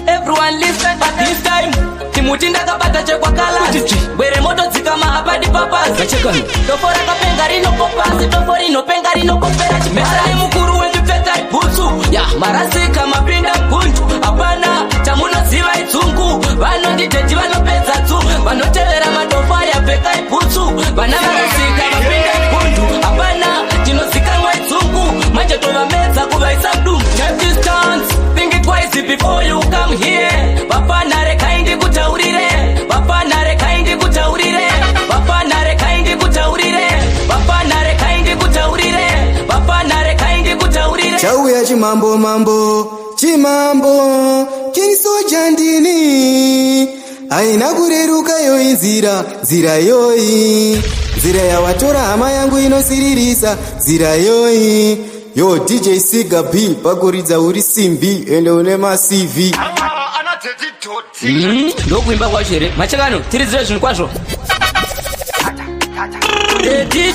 Everyone listen, but this time Timutinda kabata chekwa kala Bwere moto zika mahapadi papazi Tofora kapengari no kopasi Tofori no pengari no kopera Mesa ni mukuru wengi feta ibutu Ya marasi kama pinda kunju Apana chamuno ziva itungu Vano nditeji vano peza tu Vano telera matofari ya peka ibutu Vana marasi kama pinda kunju Apana jino zika mwa itungu Manje tova meza kuva isabdu Take distance, think it twice before you come here Vapanare kaindi kutaurire Vapanare kaindi kutaurire Vapanare kaindi kutaurire Vapanare kaindi kutaurire Vapanare kaindi kutaurire Chau ya chimambo mambo Chimambo King Soja ndini Aina kureruka yo inzira Zira yoi Zira ya watora hama yangu inosiririsa Zira yoi Yo DJ Siga B pakuridza uri simbi ende une ma CV ndokuimba kwashere machakano tirizire zvinhu kwazvo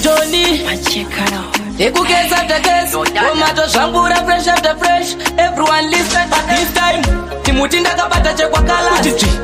Joni machakano ekukesa takes tomato zvangura fresh after fresh everyone listen but this time timutinda kabata chekwa kala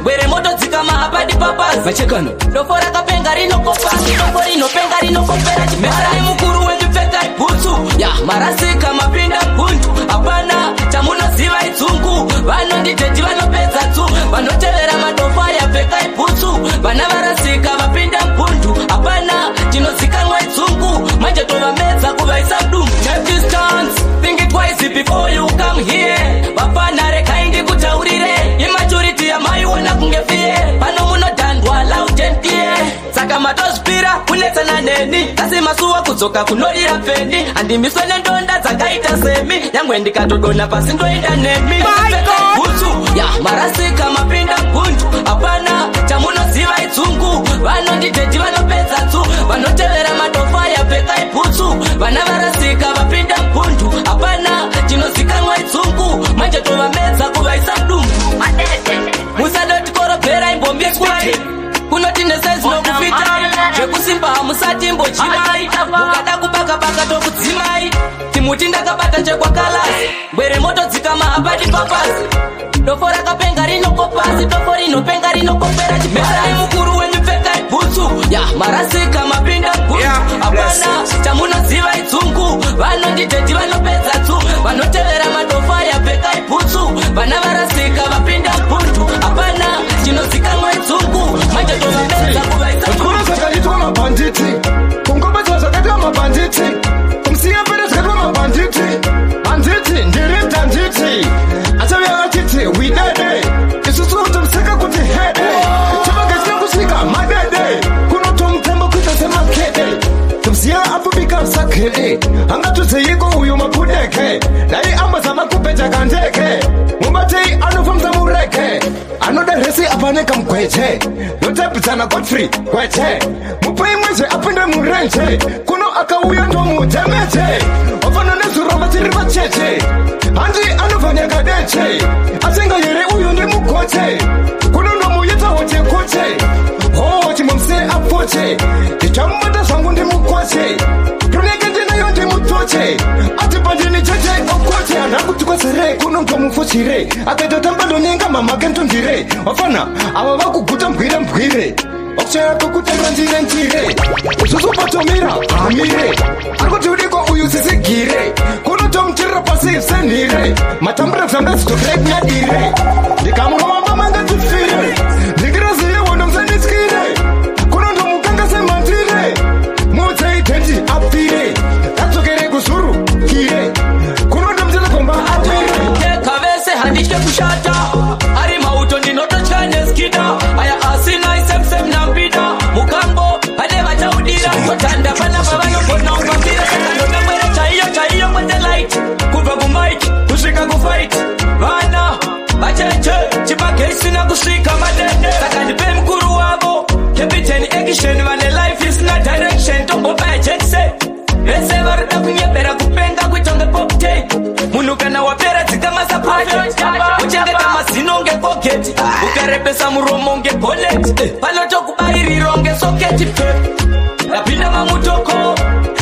bwere moto dzika mahapadi papazi machakano dofora kapenga rinokopasi dofori inopenga rinokopera mesa ni mukuru wengi feta ibutu ya marasika mapinda kunju apana chamunoziva itungu vanonditeji vanopedza tu vanotevera matofari apfeka ibutu vana varasika vapinda kunju apana chinozikanwa itungu manje tovamedza kuvaisa dumu take distance think it twice before you come here vapanare kaindi kutaurire immaturity yamaiona kunge fie pano munodhandwa loud and clear saka matozvipira kunetsana neni kasi masuwa kudzoka kunodira peni handimiswe nendonda dzakaita semi nyangwe ndikatodona pasi ndoenda nemi butsu ya marasika mapinda kunju apana chamunoziva itungu vanonditeji vanopedza tu vanotevera matofari apfeka ibutsu vana varasika vapinda kunju apana chinozikanwa itungu manje tovamedza kuvaisa dumu musadoti korobhera imbombi kwai kunoti nesaizi nokufita zvekusimba hamusati imbochimai mukada kubaka tokudzimai timuti ndakabata chekwa kalasi bwere moto dzika mahapadi papazi dofora kapenga rinokopasi dofori inopenga rinokopera mesa ni mukuru wenyu pfeka ibutsu ya marasika mapinda kunju apana chamunoziva itungu vanonditeji vanopedza tu vanotevera matofari apfeka ibutsu vana varasika vapinda kunju apana chinozikanwa itungu manje tovamedza kuvaisa kuna zvakaitwa mabhanditi kungombedzwa zvakaitwa mabhanditi kumsiya pere zvakaitwa mabhanditi handiti ndiri mtanditi achavya vachiti widede isusu utomseka kuti hede chavakasina kusvika madede kunotomutembo kuita semakede tumsiya apfubika msakede angatudzeiko uyu mapudeke dai ambazama kupedza kandeke mubatei anofamza mureke anoda resi apaneka mkweche notapitsana godfrey kweche mupai mwezve apinde murenje kuno akauya ndomutemeche wafana nezuramba tiri vacheche handi anofanyaka deche asenga here uyu ndi mukoche kuno ndomuita hochekoche ho chimomse apoche ndichamubata zvangu ndi mukoche toneke ndinayo ndi mutoche ati pandini cheche okoche handakutukwasere kuno unontomufuchire akaita tambadonyenga mama kentondire wafana ava vakuguta mbwire okuchaya kokutanga njire ususupatomira amire arikuti udiko uyu sisigire kunotomutirira pasi senhire matambura kufamba zitokurekunadire ndikamunovamba mangatifire ndikiraziye wondomsaniskire kunondomukanga semandire mutsaiteti apfire adzokere kuzuru kire kunondomzelekomba apire kavese handitye kushata ari mauto ndinototyaneskida aya asina isemsem nampida mukambo ane vachaudira totanda vana vavanogona upambira sakandonamwere chaiyo kwetelight kubva kumaiki kusvika kufight vana vacheche chibage isina kusvika madede saka ndipe mukuru wavo captain action vane life isina direction tombobaya jekse vese varida kunyepera kupenga kuitonge popte munhu kana wapera dzikamasapati uchengeta mazino ngekogeti ukarebesa muromo ngeboneti panotokubairiro ngesoketi pe ndapinda mamutoko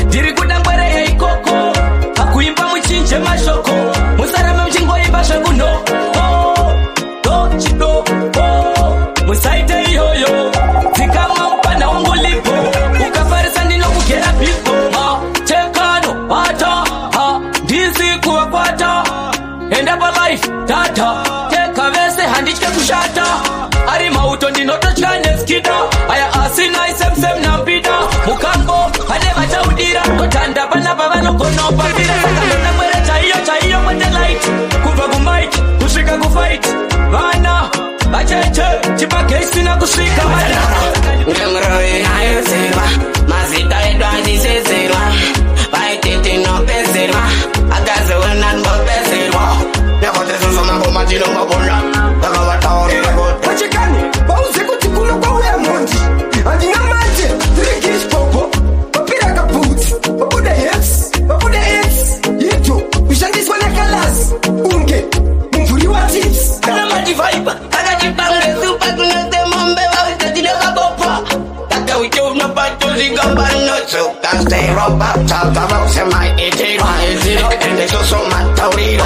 ndiri kuda ngwere yeikoko pakuimba muchinje mashoko musarame muchingoimba zvekuno dochido musaite iyoyo dzikamwa mupanda wongulipo ukafarisa ndinokugera bipo chekano bata ndisi kuvakwata enda palife tata teka vese handitye kushata ari mauto ndinototyaneskida aya asina isemsem nampida mukambo pane vachaudira totanda pana pavanogona upambira sakandonamwere chaiyo kwetelight kubva kumaiki kusvika kufight vana vacheche chibage isina kusvika ngemuroi ayozerwa mazita edu andisezerwa vaitete nopezerwa akazoona nbopezerwa nekotesusomangomatinomabona takavataurira kuti vachekani vauze kuti kuno kwauya mondi handina manje dirigishpopo vapira kabhutsi vabuda heps vabuda eps ito kushandiswa nekalasi unge mumvuri watips kana mativaiba akachipangesupa kunosemombe vauzetinekabopa takauite unopatozigambanosoka steropatagavausemaiitiro endesosomatauriro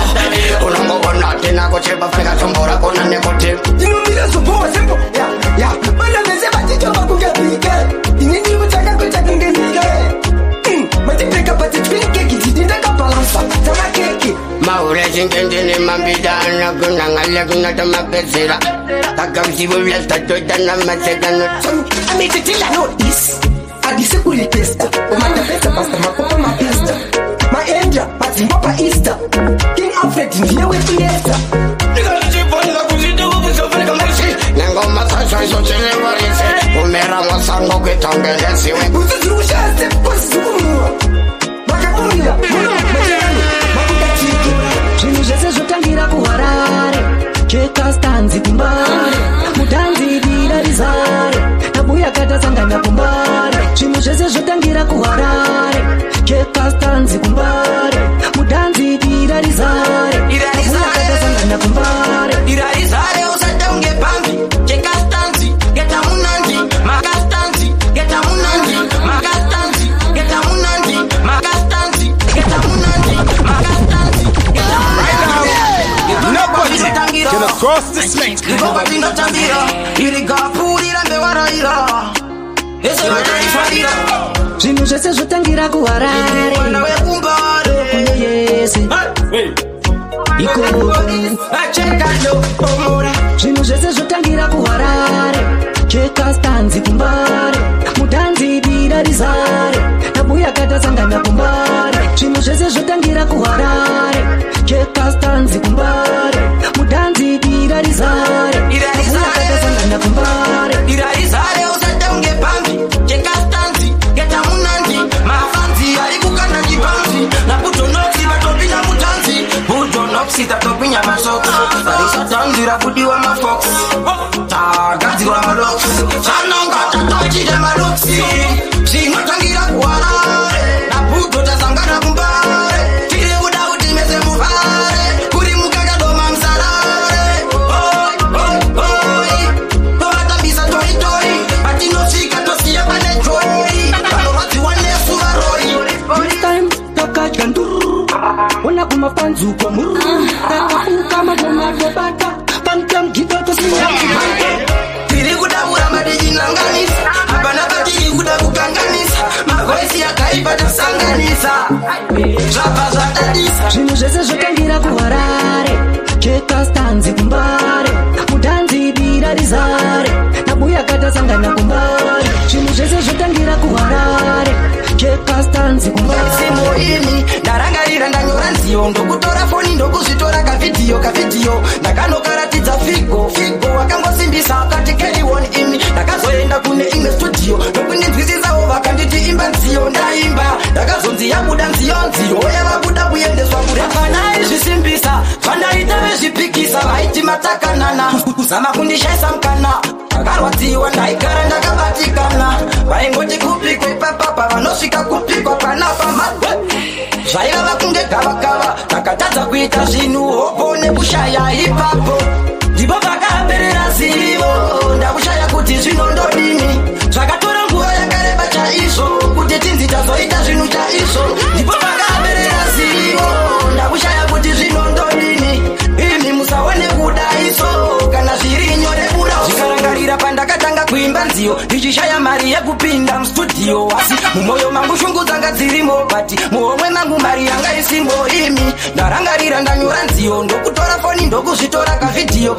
unongovonatinakutebafekatombora kona nekuti inomira zobowa sembo vana vese vatitova kungavike inini kutakakutakungemike matipeka patitwinikeki dzidindakabalansa tamakeki maurezingengene mambidana kunangale kunotomapezera kakausivuvyastatoitanamasegano amititila notis adisekulitesta umatapesa pasta makopa mapesta maendra madzimba paista king alfred ndiye wepiesta nengomasasaisotilevarise umera masango kwitongezesiwe uzidziri kushase kwasizikumua makakurira macherani makudatiki zvinhu zvese zvotangira kuharare chekastanzi kumbare mutanzi dira rizare nabuya katasangana kumbare zvinhu zvese zvotangira kuharare chekastanzi kumbare mutanzi dira rizare nabuya katasangana kumbare irarizare usateunge pambi chekastanzi getamunandi makastanzi getamunandi makastanzi getamunandi makastanzi getamunandi makastanzi Nobody can cross this link. zvinhu zvese zvotangira kuharare yese ikoko zvinhu zvese zvotangira kuharare chekastanzi kumbare mutanzi dira rizare nabuya katasangana kumbare zvinhu zvese zvotangira kuharare chekastanzi kumbare mutanzi dira rizare nabuya katasangana kumbare irarizare usateunge pambi chekastanzi getamunandi mafanzi ari kukanda chipanzi nakutonotsi vatopinda mutanzi butonopsi tatopinya masoksi arisatanzira kudiwa mafox tagadzirwa maloks chanonga tatochite maloksi zvinotangira kuharare nabuto tasangana kumbare tiri kuda kuti mese muvare kuri mukakadoma msarare tovatambisa toitori patinosvika tosiya pane joi vanovadziwa nesuvaroi this time takadya nduru ona kumapanzuko muru takafuka zvabva zvadadisa zvinhu zvese zvotangira kuharare chekastanzi kumbare mutanzi bira rizare nabuya katasangana kumbare zvinhu zvese zvotangira kuharare chekastanzi kumbare simo ini ndarangarira ndanyora nziyo ndokutora foni ndokuzvitora kavidhiyo ndakanokaratidza figo wakangosimbisa akati carry on imi ndakazoenda kune imwe studio nokundinzwisisawo vakanditi imba nziyo ndaimba ndakazonzi yabuda nziyo yavabuda kuendeswa kurefana izvisimbisa zvandaita vezvipikisa vaiti matakanana kuzama kundishaisa mukana ndakarwadziwa ndaigara ndakabatikana vaingoti kupikwa ipapapa vanosvika kupikwa panapama zvaiva vakunge gavakava takatadza kuita zvinhu hopo nekushaya ipapo ndipo pakaperera zivo ndakushaya kuti zvinondodini zvakatora nguva yakareba chaizvo kuti tinzi tazoita zvinhu chaizvo ndipo pakaperera zivo ndakushaya kuti zvinondodini ini musaone kudaiso kana zviri nyore buda zvikarangarira pandakatanga kuimba nziyo ndichishaya mari yekupinda mustudio asi mumwoyo mangu shungu dzanga dzirimo bati muhomwe mangu mari yanga isimo imi ndarangarira ndanyora nziyo ndokutora foni ndokuzvitora kavidhiyo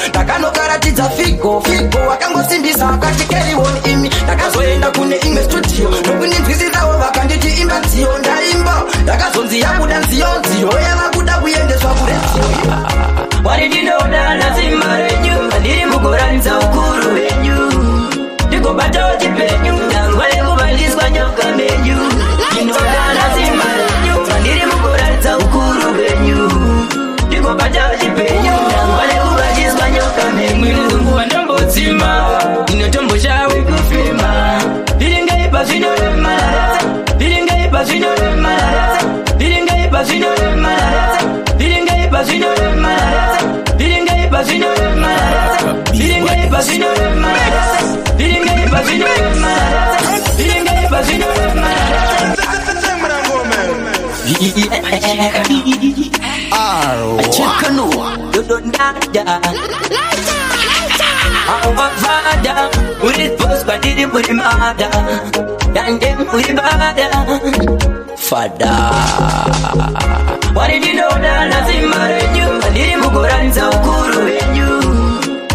ndakanokaratidza figo wakangosimbisa akati carry on imi ndakazoenda kune imwe studio nokundinzwisisawo vakanditi imba nziyo ndaimba ndakazonzi yabuda nziyo yavabuda kuendeswa kureziyo waridinodana zimba renyu ndiri mukuratidza ukuru hwenyu ndikobatawo chipenyu ndangwale kubaliswa nyoka menyu ndinodana zimba renyu ndiri mukuratidza ukuru hwenyu ndikobatawo chipenyu ndangwale kubaliswa nyoka menyu nguva ndombodzima inotombo chawe kufema viringaipa zvinoremaradza viringaipa zvinoremaradza viringaipa zvinoremaradza viringaipa zvinoremaradza viringaipa zvinoremaradza viringaipa zvinoremaradza viringaipa zvinoremaradza viringaipa zvinoremaradza our father, with his post, but didn't put him harder. And then put him harder. Father, what did you know that nothing married you? I didn't go run so cool when you.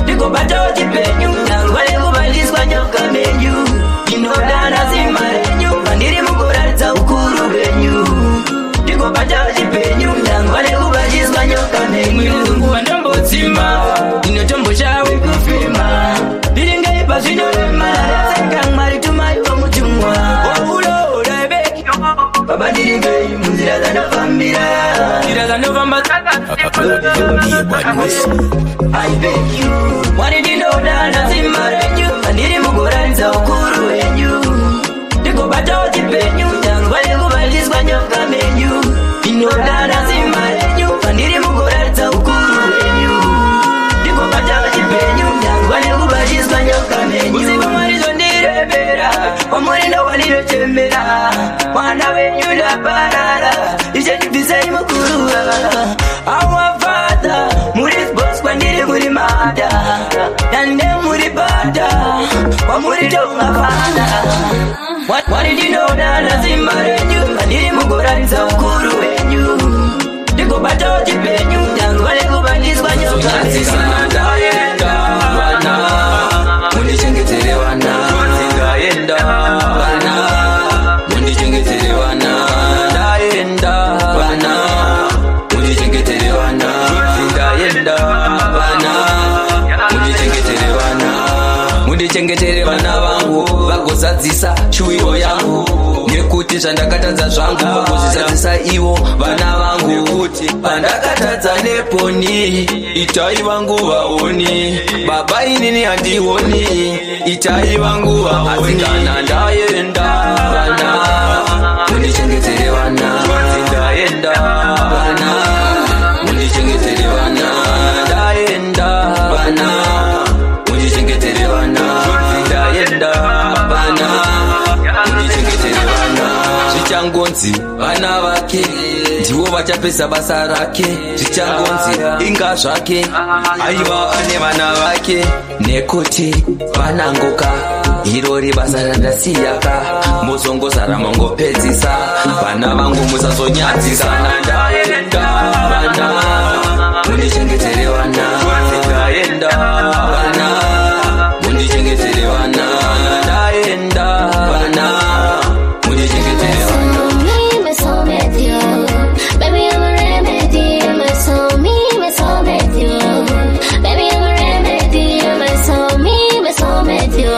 You go back to the venue, and whatever by this one you come in you. You know that nothing married you. I didn't go run so cool when you. You go back to the venue, and whatever by this one you come in you. Inotombo chawe kufema viringaipa zvinoremaradza kamwari tumaiwa mutumwa wauloda bekyo baba ndiringei munzira dzanofambira nzira dzanofamba I beg you mwari ndinoda nazimba renyu ndiri mukuratidza ukuru hwenyu ndikobatawo chipenyu ndangwale kubaliswa nyoka menyu ndinoda nazimba renyu ndiri mukuratidza ukuru hwenyu ndikobatawo chipenyu ndangwale kubaliswa nyoka menyu uziva mwarizo ndirebera wamurindo walirochembera mwana wenyu ndaparara ichenibvisai mukurura our father muri boss kwandiri muri mada dande muri bada wamuri tongafana waridinoda nazimba renyu ndiri mukuratidza ukuru hwenyu ndikobatawo chipenyu ndangwale kubaliswa nyoka ndaenda vana mundichengetere vana ndaenda vana mundichengetere vana ndaenda vana mundichengetere vana ndaenda vana mundichengetere vana mundichengetere vana vangu vagozadzisa shuwiro yangu nekuti zvandakatadza zvangu vagozvisadzisa ivo vana vangu kuti pandakatadza neponi itai vangu vaoni baba inini handioni itai vangu vaoni kana ndaenda vana mundichengetere vana ndaenda vana mundichengetere vana ndaenda vana mundichengetere vana ndaenda vana mundichengetere vana zvichangonzi vana vake ndivo vachapedza basa rake zvichangonzi inga zvake aiva ane vana vake nekuti vanangoka irori basa randasiyaka muzongozara mangopedzisa vana vangu musazonyadzisa ndaenda vana mundichengetere vana ndaenda vana mundichengetere vana ndaenda vana mundichengetere vana. Baby, I'm a remedy, my soul, me, my soul with you. Baby, I'm a remedy, my soul, me, my soul with you.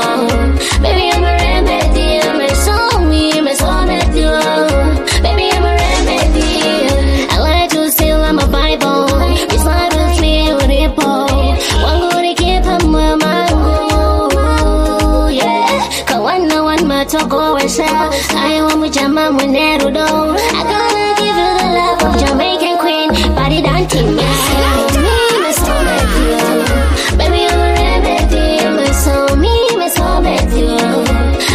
Baby, I'm a remedy, my soul, me, my soul with you. Baby, I'm a remedy. I like to steal on my Bible. It's like a flea with a pole. One good keep him with my yeah. Kawana one my toko and sell. I want my jama when I do. I gotta give you the love of Jamaican queen, body dancing, my soul with you. Baby, I'm a remedy, my soul, me, my soul with you.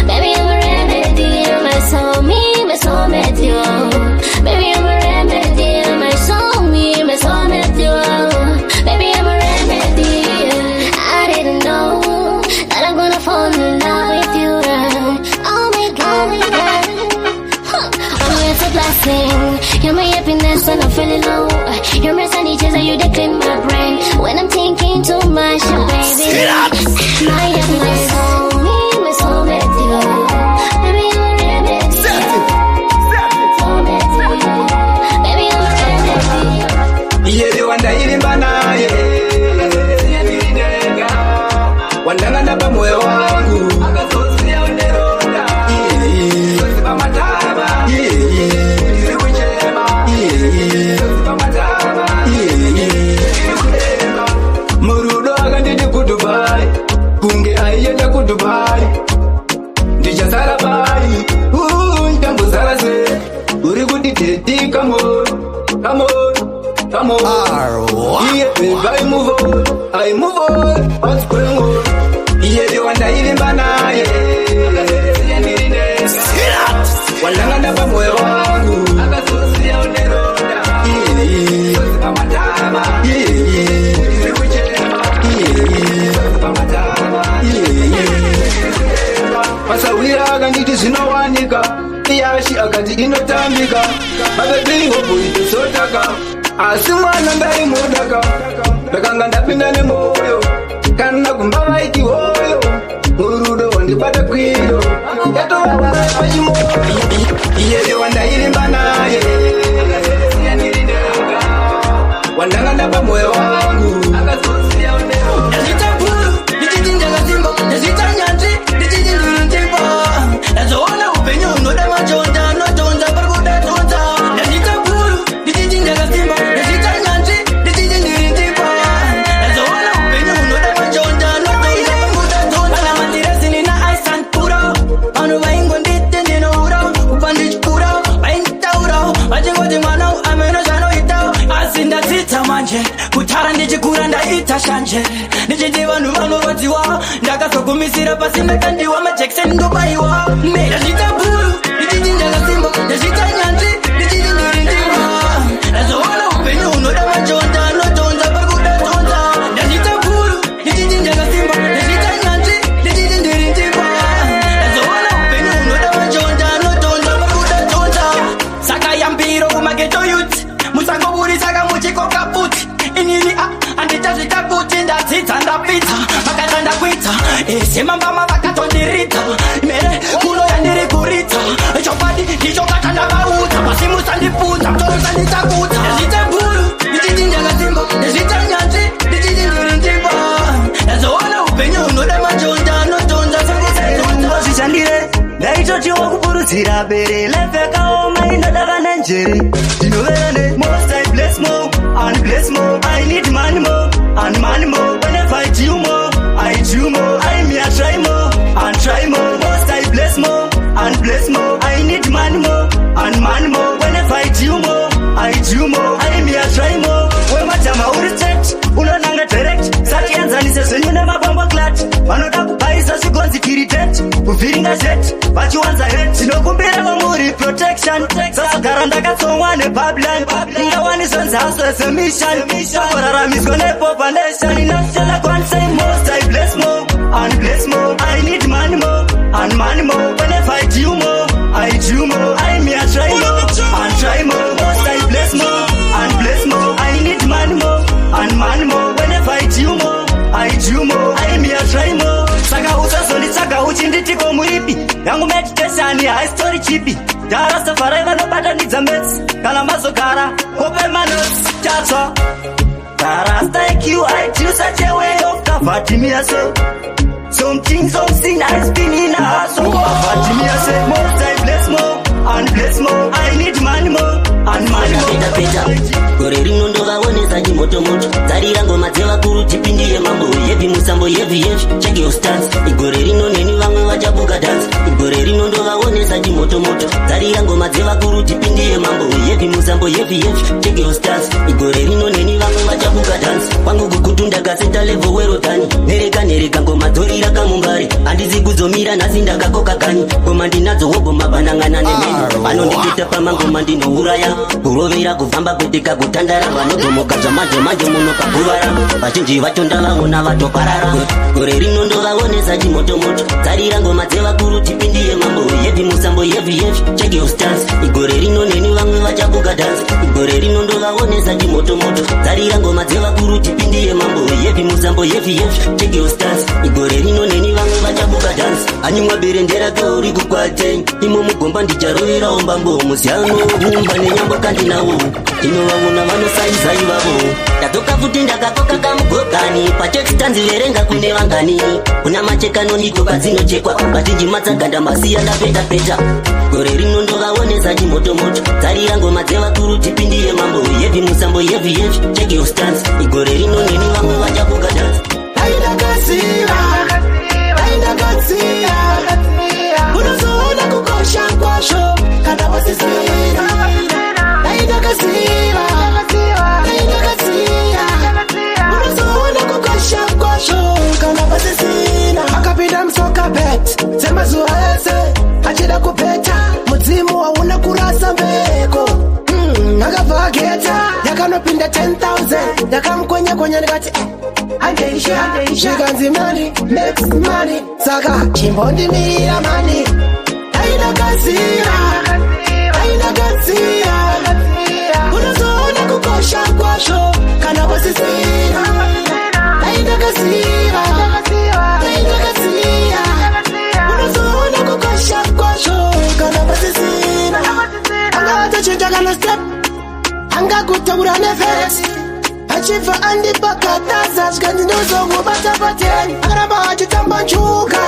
Baby, I'm a remedy, my soul, me, my soul with you. Baby, I'm a remedy, my soul, me, my soul with you. Baby, I'm a remedy. I didn't know that I'm gonna fall in love with you. Oh my God, oh, it's a blessing. You're my happiness when I'm feeling low. You're my sunny chaser, you that clean my brain. When I'm thinking too much, baby. My happiness, my soul with you. Baby, I'm a remedy. Baby, I'm a remedy. Yeye wanda ilimba naye wandanga ndaba moyo wangu akazosia uneronda sosi pamataba iri kuchema sosi pamataba iri kuchema murudo akandidi kudubai kunge aiyenda kudubai ndichasara bai ndambuzara ze uri kuti teti come on yeah baby I move on what's going on yeah the one that ilimba naye wandanga ndaba moyo wangu akazosia uneronda sosi pamataba iri kuchema sosi pamataba masawira akanditi zvinowanika iyashi akati inotambika mabebi hopu itosotaka asi mwana ndaimudaka ndakanga ndapinda nemoyo kana kumba vaiti hoyo murudo wandibata kwiyo yatovavara pachimoyo iyeye wandairimba naye wandanga ndapa moyo wangu akazosia unero ndazvitakuru ndichiti ndakazimba ndazvitanyanzi ndichiti ndiritimba ndazoona upenyu hunoda majonda anotonza pari kuda tonza ndazvitakuru ndichiti ndakazimba ndazvitanyanzi ndichiti ndiritimba ndazoona upenyu hunoda majonda anotonza pari kuda tonza pana matirezini naaisanpuro vanhu vaingonditi ndinoura kupa ndichikura vainditaura vachingoti mwana ameno zvanoita asi ndadzidza manje kutara ndichikura ndaita shanje ndichiti vanhu vanorwadziwa ndakazogumisira pasi ndakandiwa majekiseni ndobaiwa ndazvitaburu ndichiti ndakasimba ndazvitanyanzi ndichiti ndirindima ndazoona upenyu hunoda majonda anotonza pari kuda tonza ndazvitaburu ndichiti ndakasimba ndazvitanyanzi ndichiti ndirindima ndazoona upenyu hunoda majonda anotonza pari kuda tonza saka yambiro kumageto youth musangoburisaka muchikoka futi inini anditazvita kuti ndadzidza ndapidza vakata ndakwidza semambama vakatondiridza mere kuno yandiri kuridza chokwadi ndichokata ndavaudza pasi musandipudza mutorosanditakudza ndazvitaburu ndichiti ndakasimba ndazvitanyanzi ndichiti ndirindimba ndazoona upenyu hunoda majonda anotonza sangozvichandire ndaitotiwa kuburudzira bere lefekaoma inodaka nenjeri ndinoverane most I bless more and bless more I need money more and money more when I fight you more I do more I me I try more and try more most I bless more and bless more I need money more and money more when I fight you more I do more I me I try more when my time I will set unonanga direct sati yanzanise zvenyu nemabombo clat vanoda kubaisa zvigonzi kiritet kuvhiringa zet vachiwanza het tinokumbira kwamuri protection sasagara ndakatsongwa nebablan ingawaniswa nzaswe zemission sakuraramiswa nepopulation inashala kwansai most I bless more and bless more I need money more on me a try more. Saka usazoni saka uchinditiko muripi. Yangu meditation high story chipi. Dara safari no bada nidza mets. Kana mazokara open my notes. Chacha. Dara like you I choose such a way of comforting me so. Something I've been in a house. So comforting me say more time bless more. And bless more. I need money more. And money more. Peta. Goreri nondo vaonesa chimoto moto. Zarira ngoma dzevakuru tipindire mambo. Yevi musambo yevi. Check your stance. Igoreri noneni vamwe vachabuka dance. Igoreri nondo vaonesa chimoto moto. Zarira ngoma dzevakuru tipindire mambo. Yevi musambo yevi. Check your stance. Igoreri noneni vamwe vachabuka dance. Wangu kukutunda kaseta level werotani. Nereka ngoma dzorira kamumbari. Handizi kuzomira nasi ndakakoka kanyi. Ngoma ndinadzo hobo mabanangana nemeni. Vanondikita pamangoma ndinouraya. Kurovera kufamba kutika kutandara. Vanogomoka zvamanje muno pakuvara. Vazhinji vatonda vaona vatoparara. Goreri nondo vaonesa chimotomoto. Zarira ngoma dzevakuru tipindire mambo. Yevi musambo yevi. Check your stance. Igoreri noneni vamwe vachabuka dance. Igoreri nondo vaonesa chimotomoto. Zarira ngoma dzevakuru tipindire mambo. Yevi musambo yevi. Check your stance. Igoreri noneni vamwe vachabuka dance. Anyumwa berendera kauri kukwate. Imo mugomba ndicharovera ombambo. Muziano umba nenyambo kandinawo. Inovaona vanosaiza ivavo. Tatoka futi ndakakoka kamugokani. Pachekistanzi verenga kune vangani. Kuna machekano nitoka dzinochekwa. Vazhinji matsaganda masiya ndapeta. Goreri nondo vaonesa chimotomoto. Zarira ngoma dzevakuru tipindire mambo. Yevi musambo yevi. Check your stance. Igoreri noneni vamwe vachabuka dance. Aina gatsira unozoona kukosha kwasho kana wasisira. Aina gatsira unozoona kukosha kwasho kana wasisira. Akapinda msoka bet sema zuheze achida kupeta mudzimu wauna kurasa mbeko. Akavageta yakanopinda 10,000 yakamkwenye ndikati She got the money, makes money. Saka, chimbondi mira money. Aina gatsira unozoona kukosha kwasho kana wasisira. Aina gatsira unozoona kukosha kwasho kana wasisira. Anga watachinja kana step. Anga kutaura nefesi. Achiva andi pakataza Shikandi ndozo ngubata pateni. Akaramba achitamba nchuka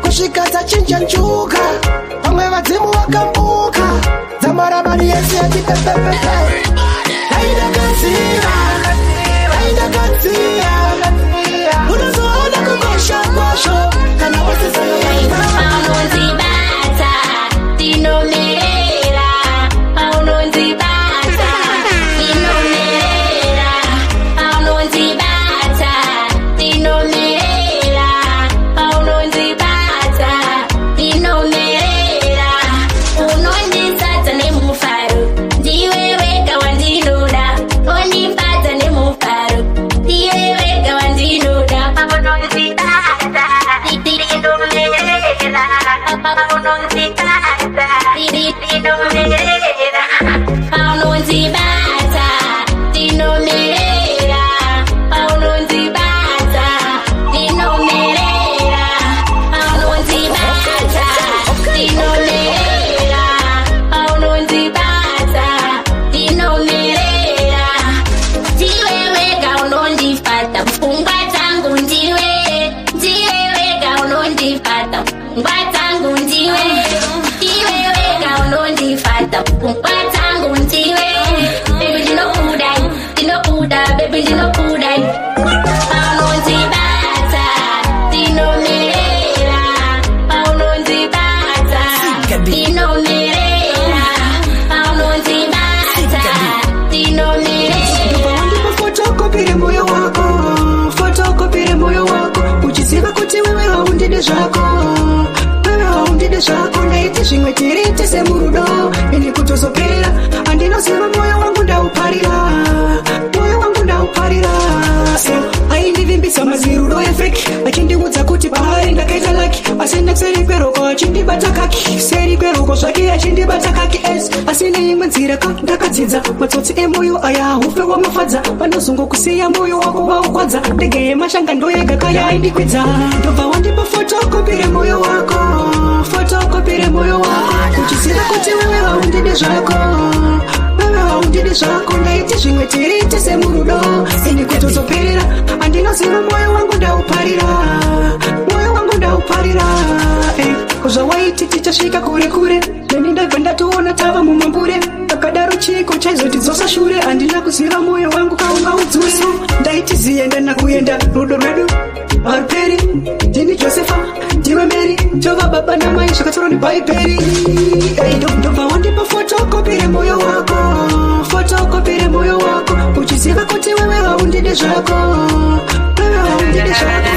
Kushika za chinja nchuka Pamwe wazimu wakambuka Zamarabani yesi achipepepepe. Aina gatsira unozoona kukosha kwasho kana wasisira. Paunonzibata tinomerera. Paunonzibata tinomerera. Paunonzibata tinomerera. Paunonzibata tinomerera. Unondisata nemufaro. Ndiwe wega wandinoda. Undipata nemufaro. Ndiwe wega wandinoda. Paunonzibata tinomerera. Paunonzibata tinomerera. Paunonzibata tinomerera. Paunonzibata tinomerera. Paunonzibata tinomerera. Paunonzibata tinomerera. Ndiwe wega unondifata pfungwa dzangu ndiwe wega unondifata pfungwa dzangu ndiwe wega unondifata pfungwa dzangu ndiwe. Baby ndinokuda baby ndinokuda. Paunonzibata tinomerera. Paunonzibata tinomerera. Paunonzibata tinomerera. Fotokopire moyo wako uchiziva kuti wewe haundide zvako ndaiti zvimwe tirite semurudo ini kutozopera andinoziva moyo wangu ndauparira so aindivimbisa mazirudo efeki achindiudza kuti pahari ndakaita laki asi ndakaona seri kweroko achindibata kaki seri kweroko zvake achindibata kaki s asine imwe nzira ka ndakadzidza matsotsi emoyo aya ufe wamafadza panozongokusiya moyo wako waukwadza ndege yemashanga ndoyega kaya aindikwidza ndobva wandipa fotokopire moyo wako fotokopire moyo wako uchiziva kuti wewe haundidi zvako wewe haundidi zvako ndaiti zvimwe tiriite semurudo ini kutozoperera andinoziva moyo wangu ndauparira moyo wangu ndauparira kuzvawaiti tichasvika kure kure neni ndabva ndatoona tava mumambure akadaro chiko chaizotidzosa shure handina kuziva moyo wangu kaungaudzuse ndaiti zienda nakuenda rudo rwedu haruperi ndini josefa ndiwe meri tova baba namai zvakatorwa nebhaibheri ndobva wandipa fotokopire moyo wako fotokopire moyo wako uchiziva kuti wewe haundidi zvako wewe haundidi zvako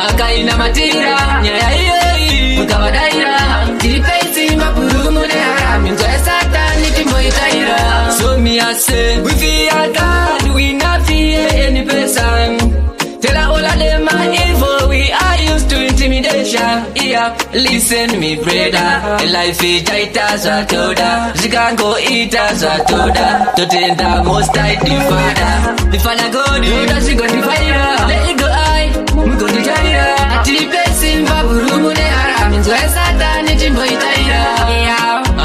akaina matira nyaya iyoyi mukavadaira tiripeisi maburumu neharami nzwaye satani timboitaira so me I say we fear God we not fear any person tell all of them are evil we are used to intimidation yeah listen me brother life is jaita zatoda zikango ita zatoda totenda most I the father God you don't see go divide let it go mukonditaira tipesi mbaburumu neharami nzwaye satani timboitaira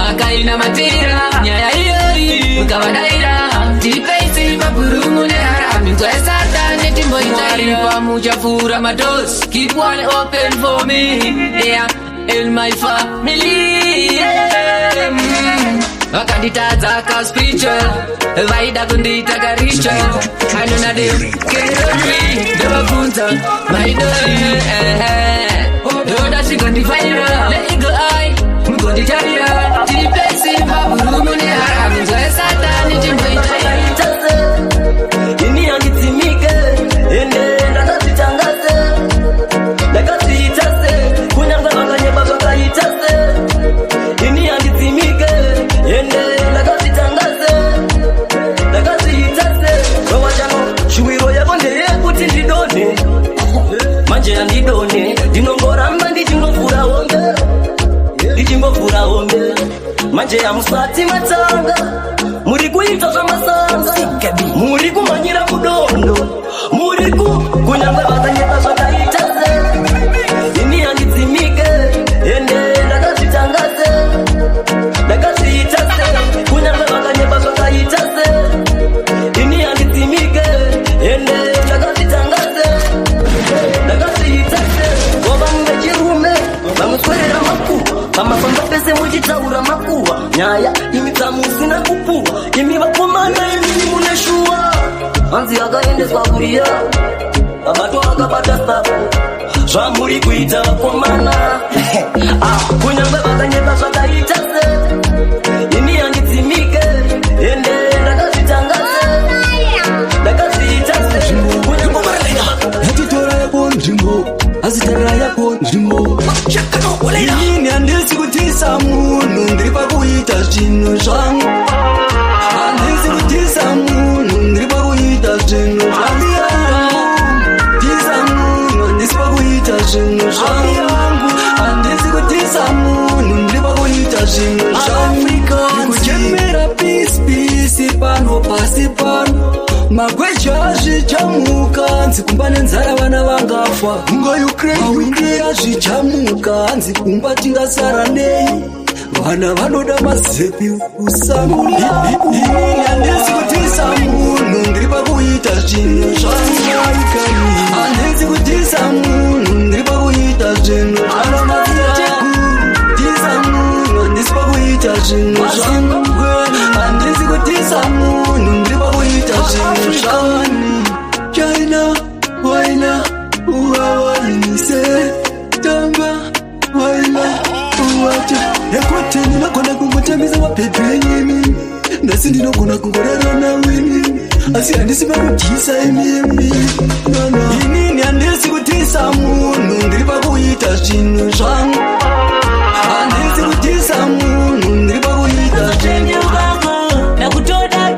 akaina matira nyaya iyoyi mukavadaira tipesi mbaburumu neharami nzwaye satani timboitaira muchafura madoors keep one open for me yeah in my family yeah. Vakanditadza ka spiritual vaida kundiita ka ritual anona de keroni ndevabvunza maidori ndoda chigondifaira let it go I mugonditarira tiripesi maburumu neharami nzwaye satani timboitaira ini handitsimike ende ndakazvitangaze ndakaziitase kunyanga vakanyeba zvakaitase ini handitsimike ende ndakazitangaze ndakaziitase vawachano shuwiro yako ndeyekuti ndidone manje handidone ndinongoramba ndichingovhura hombe manje hamusati matanga muri kuita zvamasanga muri kumhanyira mudondo muri kunyanga vakanyeba zvakaitase ini handitsimike ende ndakazvitangaze ndakaziitase kunyanga vakanyeba zvakaitase ini handitsimike ende ndakazvitangaze ndakaziitase vamwe vechirume vamuswerera makuva vamafamba pese muchitaura makuva nyaya imi kamusina kupuwa imi vakomana imini mune shuwa hanzi akaendeswa kuriya abato akabata savo zvamuri kuita vakomana kunyangwe vakanyeba zvakaitase ini handitsimike ende ndakazvitangaze ndakaziitase yatitora nzvimbo asitarira yako nzvimbo inini handisi kutisa munhu ndiri pakuita zvinhu zvangu handisi kutisa munhu ndiri pakuita zvinhu zvangu tisa munhu handisi pakuita zvinhu zvangu handisi kutisa munhu ndiri pakuita zvinhu zvangu kuchemera pisipisi pano pasi pano magweja azvichamuka hanzi kumba nenzara vana vangafa mawindi azvichamuka hanzi kumba tingasara nei vana vanoda mazepi usangu inini handisi kutisa munhu ndiri pakuita zvinhu zvangu handisi kutisa munhu ndiri pakuita zvinhu tisa munhu handisi pakuita zvinhu zvangu handisi kutisa munhu ndiri pakuita zvinhu zvangu China waina uwawainise tamba waina uwacha yakote ndinogona kungotambisa mabhebhi enyini nhasi ndinogona kungorara nawini asi handisi pakutisa imimi inini handisi kutisa munhu ndiri pakuita zvinhu zvangu handisi kutisa munhu ndiri pakuita zvinhu zvangu nakutoda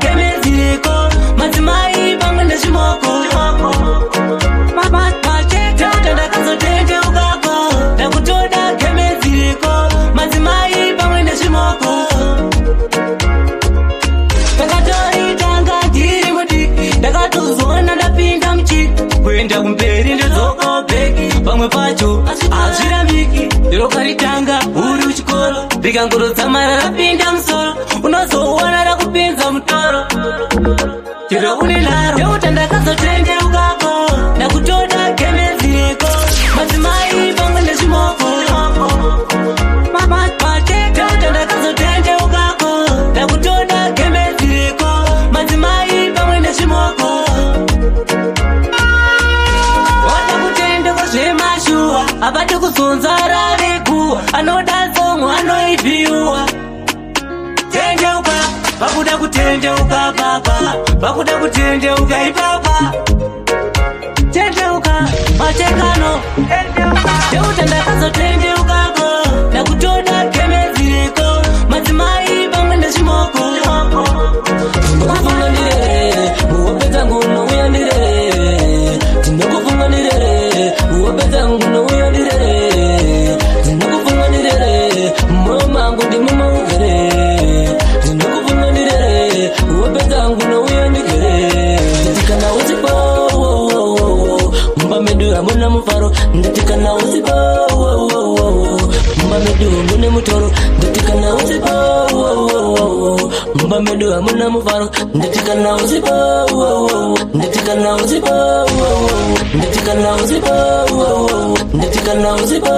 rikangorotsamara rapinda musoro unozoona rakupinza mutoro chero une naro ndeuta ndakazotendeukako ndakutoda kemezireko madzimai pamwe nezvimoko ndeuta ndakazotendeukako ndakutoda kemezireko madzimai pamwe nezvimoko wada kutendeko zvemashuwa apate kuzonza ravekuwa anoda dzomwe anoivhiwa tendeuka vakuda kutendeuka papa vakuda kutendeuka ipapa tendeuka matekano ndeuta ndakazotendeukako ndakutoda kemezireko madzimai pamwe nezvimoko tinokufunganire uwopedza nguno uyandire tinokufunganire uwopedza nguno uyandire tinokufunganire moyo mangu ndimumaugere tinokufunganire uwopedza nguno uyandikere ndatikana usipo mumba medu hamuna mufaro ndatikana usipo mumba medu mune mutoro ndatikana usipo mumba medu hamuna mufaro ndatikana usipo ndatikana usipo ndatikana usipo ndatikana usipo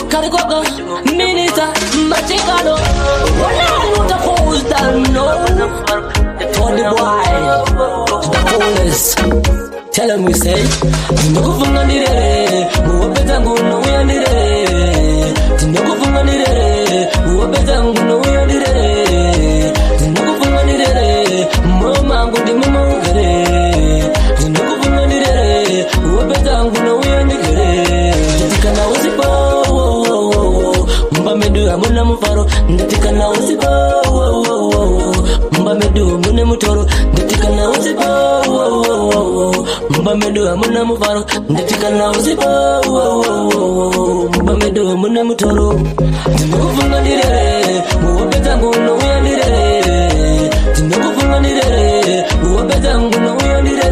Karikoga minita machikano wala the fools that know Tony boy the coolest tell him we say tinokufunganire uwopedza nguno uyandire tinokufunganire uwopedza nguno uyandire tinokufunganire moyo mangu ndimumaugere tinokufunganire uwopedza nguno uyandikere ndatikana usipo mumba medu hamuna mufaro ndatikana usipo mumba medu mune mutoro ndatikana usipo mumba medu hamuna mufaro ndatikana usipo mumba medu mune mutoro tinokufunganire uwopedza nguno uyandire tinokufunganire uwopedza nguno uyandire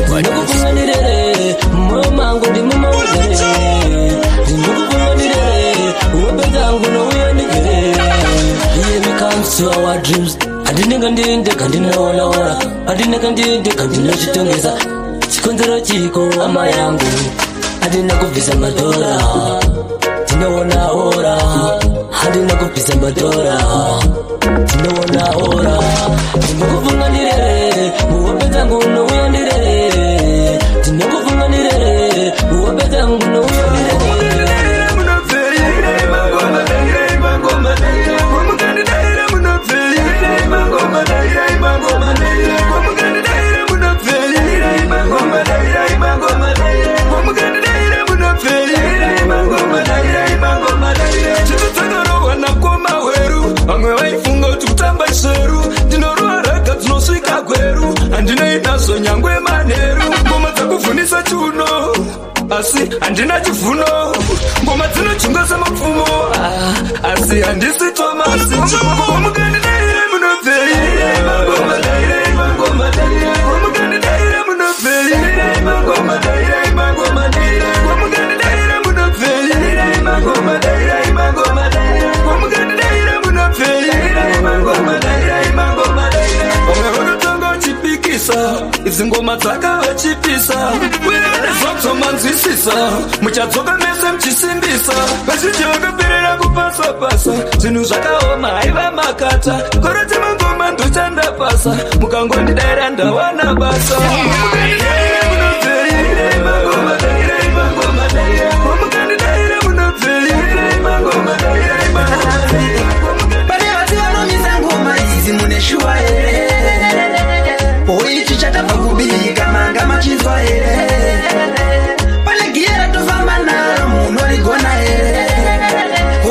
tinokufunganire moyo mangu ndimumaugere tinokufunganire uwopedza nguno uyandikere Here we come to our dreams Adineka ndinde kandinaonaona Adineka ndinde kandinachitongeza Chikonzero chiko ama yangu Adina kupisa madora Tinaona ora Adina kupisa madora Tinaona ora Tinokufunganire uwopedza nguno uyandire Tinokufunganire uwopedza nguno uyandire Vamwe vaifunga kuti kutamba seru ndinoruaraka dzinosvika kweru handinoinazo nyangwe manheru ngoma dzakuvhunisa chiuno asi handina chivuno ngoma dzinojunga semapfumo asi handisi tomasi mukandidaire munobvei mukandidaire munobvei idzi ngoma dzakavachipisa uye vanezvatsomanzwisisa muchadzoka mese muchisimbisa vazhinji vakaperera kupasa-pasa zvinhu zvakaoma haiva makata koroti mangoma ndochandapasa mukangondidaira ndawana basa mukandidaire munobvei pane vati vanomisa ngoma idzi mune shuwa here poichi chatabva kubika manga machinzwa here pane giya ratofamba naro munorigona here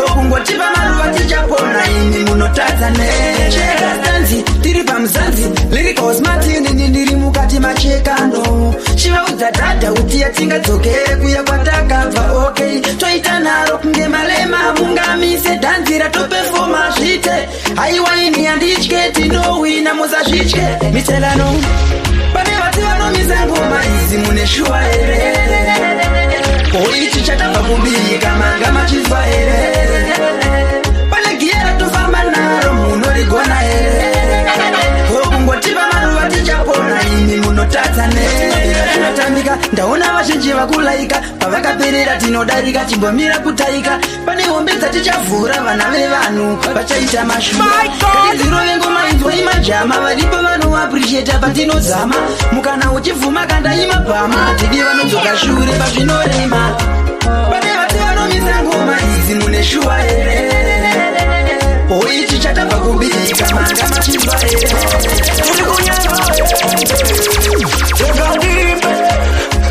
okungotipa maruva tichapona imi munotadza necherastanzi tiri pamuzanzi lirikosmatini ndiri mukati machekano chivaudza dhadha kuti yatingadzokere kuya kwatakabva ok toita naro kunge malema mungamise dhanzi ratopefoma zvite haiwaini handitye tinowina musazvitye mitelano pane vati vanomisa vanomisa ngoma izi muneshua here oichi chatamba kubika manga machizwa here pane giera tofamba naro munorigona here okungotipa maruva tichapona ini munotadza netinotambika ndaona vazhinji vakulaika pavakaperera tinodarika chimbomira kutaika pane hombe dzatichavhura vana vevanhu vachaita mashua katiziro vengoma inzwa imajama varipo vanoappreciata patinozama mukana uchivhuma kandaima pama tidi vanodzoka shure pazvinorema pane vati vanomisa ngoma izi muneshua here oichi chatamba kubika manga machizwa here tiri kunyanga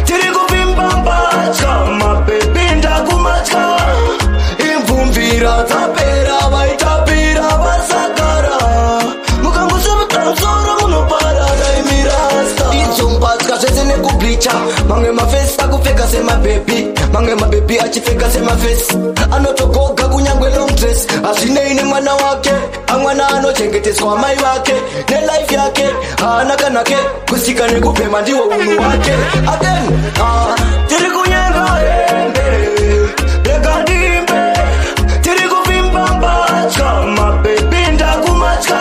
tiri kuvimba mbatya mapepi ndakumatya imvumvira dzapera vaitapira vasakara mukangosomutamsoro munoparara imirasta idzo mbatya zvese nekublicha mamwe mafesi akupfeka semabebi mamwe mabebi achipfeka semafesi anotogoga kunyangwe long dress hazvinei nemwana wake amwana anochengeteswa mai vake nelife yake haana kanake kusika nekupema ndiwo unhu wake again tiri kunyenga hembe rekandimbe tiri kuvimba mbatya mabebi ndakumatya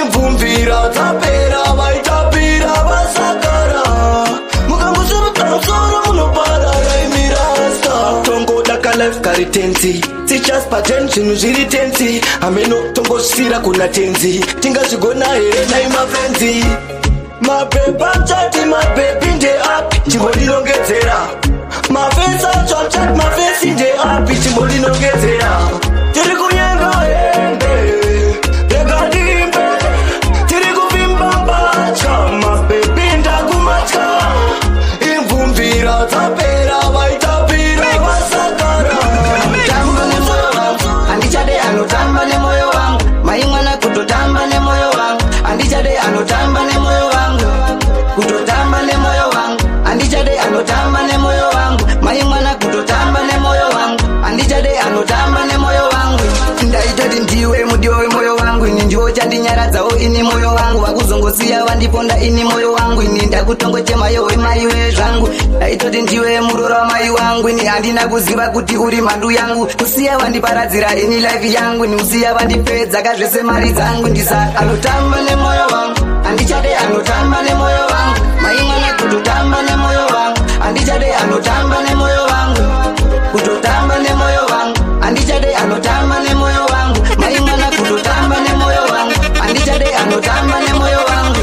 imvumvira dzapera vaitapira vasakara mukangosomutamsoro munoparara imirasta tongoda life kari tenzi tichaspaten zvinhu zviri tenzi hameno tongosira kuna tenzi tingazvigona here nai mafenzi mapepa chati mabebi ndeapi chimbodinongedzera mafensi acho achati mafensi ndeapi chimbodinongedzera tiri kunyenga hembe rekandimbe tiri kuvimba mbatya mabebi ndakumatya imvumvira dzapera vaitapira vasakara andichade anotamba nemoyo wangu mai mwana kutotamba nemoyo wangu andichade anotamba nemoyo wangu kutotamba nemoyo wangu andichade anotamba nemoyo wangu mai mwana kutotamba nemoyo wangu andichade anotamba nemoyo wangu ndaitoti ndiwe mudiwa wemoyo wangu ini ndiwo chandinyaradzawo ini moyo wangu vakuzongosiya vandiponda ini moyo wangu ini ndakutongochemayo wemai wezvangu ndaitoti ndiwe murora wamai wangu ini handina kuziva kuti uri mhandu yangu kusiya vandiparadzira ini life yangu ini usiya vandipedza kazvese mari dzangu ndisa anotamba nemoyo wangu andichade anotamba nemoyo wangu mai mwana kutotamba nemoyo wangu andichade anotamba nemoyo wangu kutotamba nemoyo wangu andichade anotamba nemoyo wangu mai mwana kutotamba nemoyo wangu andichade anotamba nemoyo wangu